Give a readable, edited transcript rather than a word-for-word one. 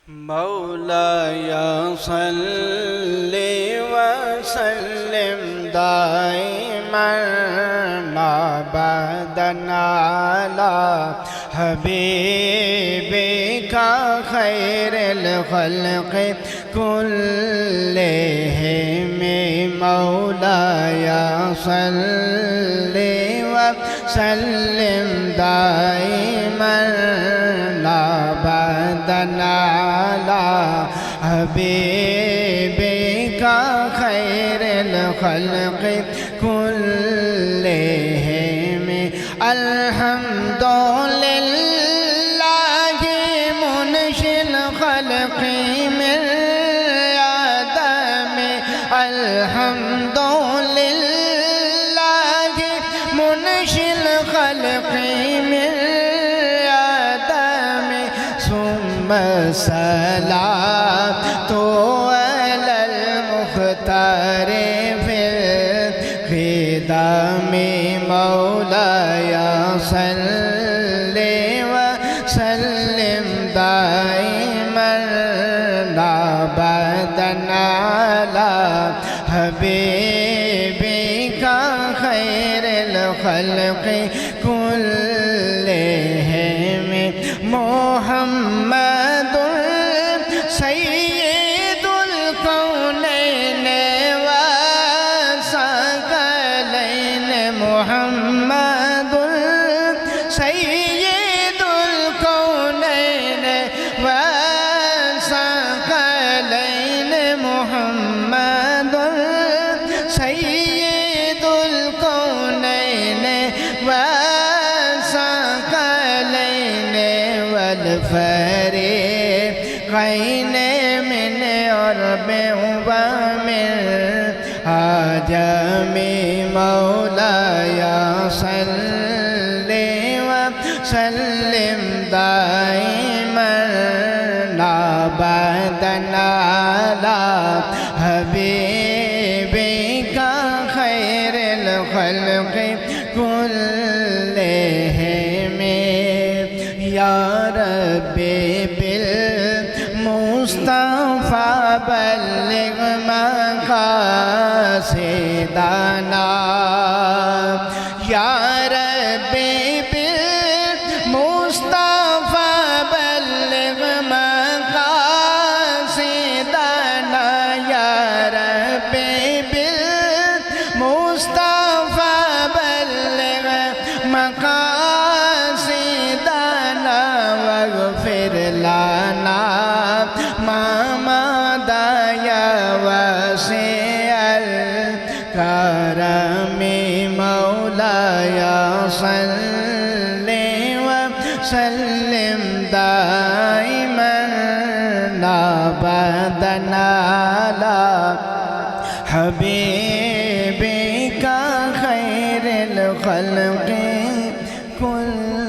मौलाया सल्ले वसल्लिम दाइमन अबदन अला हबीबिका खैरिल खल्क़ कुल्लिहिम। मौलाया सल्ले वसल्लिम दाइमन अबदन अला हबीबिका खैरिल खल्क़ कुल्लिहिम। अल्हम्दुलिल्लाहि मुनशिल खल्क़ मिन आदम। अल्हम्दुलिल्लाहि मुनशिल खल्क़ मिन आदम। सुम्मा सलातो अलल मुख्तार फिल खिदम। मौलाया सल्ले वसल्लिम दाइमन अबदन अला हबीबिका खैरिल खल्क़ कुल्लिहिम। मुहम्मदुर सय्यिदुल कौनैन व सकलैन। मुहम्मदुर सय्यिदुल कौनैन व सकलैन। मुहम्मदुर सय्यिदुल कौनैन व सकलैन वल फरीक़ैन मिन अरब व मिन अजम। मौलाया सल्ले वसल्लिम दाइमन अबदन अला हबीबिका खैरिल खल्क़ कुल्लिहिम। या रब्बी बिल मुस्तफ़ा बल्लिग़ मक़ासिदना। या रब्बी बिल मुस्तफ़ा बल्लिग़ मक़ासिदना। या रब्बी बिल मुस्तफ़ा बल्लिग़ मक़ासिदना। वग़फ़िर लना मा मदा या वासिअल करम। मौलाया सल्ले वसल्लिम दाइमन अबदन अला हबीबिका खैरिल खल्क़ कुल्लिहिम।